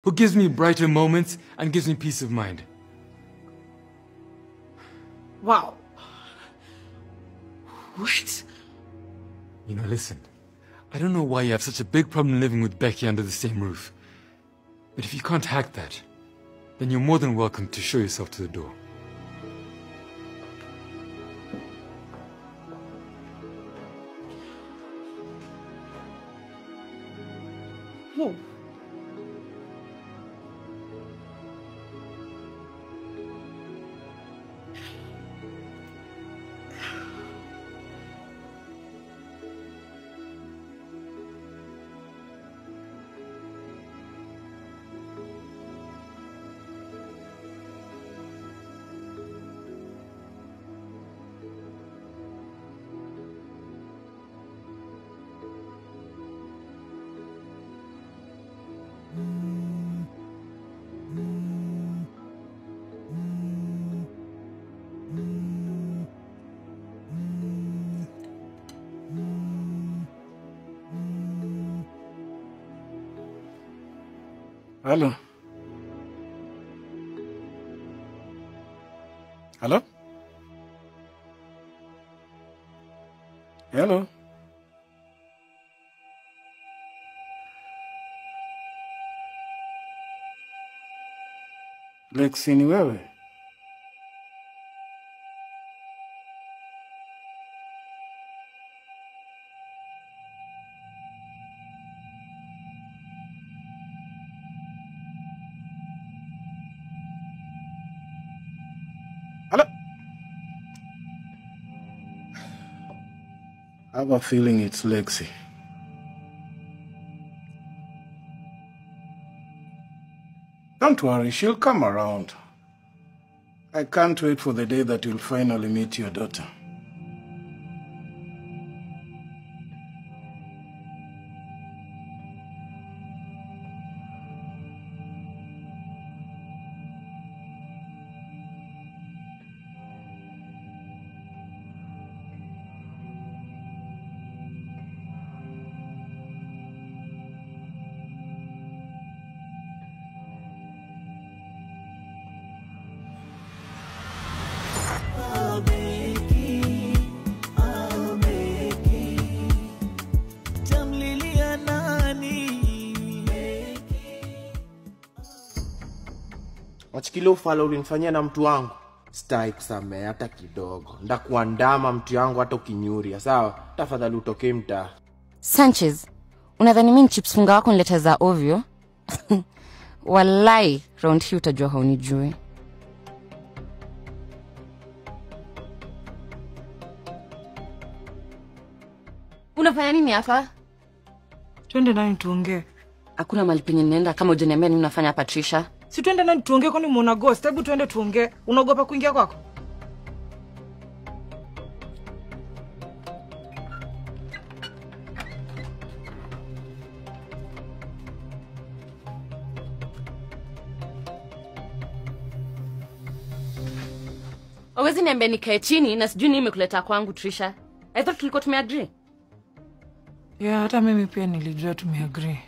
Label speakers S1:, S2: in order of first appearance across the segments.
S1: who gives me brighter moments and gives me peace of mind.
S2: Wow. What?
S1: You know, listen. I don't know why you have such a big problem living with Becky under the same roof. But if you can't hack that, then you're more than welcome to show yourself to the door.
S2: No.
S3: Hello. Hello? Hello? Lexi, ni wewe? Hello? I have a feeling it's Lexi. Don't worry, she'll come around. I can't wait for the day that you'll finally meet your daughter.
S4: Wachikile ufala ulinifanyia na mtu wangu. Stai kusamea hata kidogo. Ndakuandama mtu yangu hata ukinyuria. Sawa? Tafadhali utoke mtaa.
S5: Sanchez, unadhani mimi chips funga wako nileta za ovyo? Wallahi, round hii utajua haunijui. Unafanya nini hapa?
S2: Twende nani tuongee?
S5: Hakuna mahali penye ninaenda kama hujaniambia nini unafanya Patricia.
S2: Si twende nani tuongee kwani muona ghost? Hebu twende tuongee. Unaogopa kuingia kwako?
S5: Hawezi niambia nikae chini na sijui nini imekuleta kwangu Trisha. I thought tulikuwa tumeagree.
S2: Yeah, hata mimi pia nilijua tumeagree.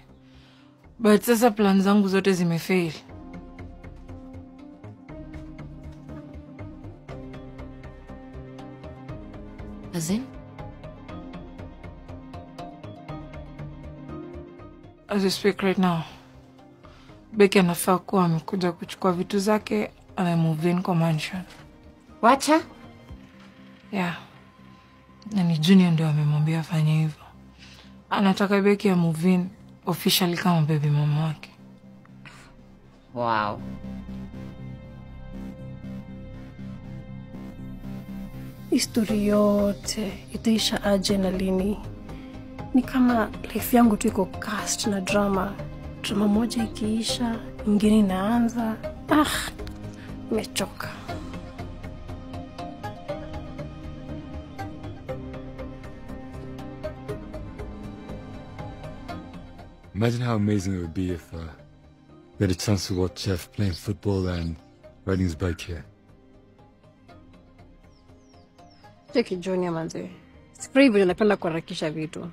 S2: But sasa plan zangu zote zimefail.
S5: Azin?
S2: As I speak right now, Becky anafaa kuwa amekuja kuchukua vitu zake, amemove in kwa mansion.
S5: Wacha?
S2: Yeah. Na ni Junior ndio amemwambia afanye hivyo. Anataka Becky move in officially kama baby mama wake.
S5: Wow.
S6: History yote itaisha aje na lini? Ni kama life yangu tu iko cast na drama. Drama moja ikiisha, nyingine inaanza. Nimechoka.
S1: Imagine how amazing it would be if we had a chance to watch Jeff playing football and riding his bike here.
S6: Jackie Junior manze. Siku hivi napenda kuharakisha vitu.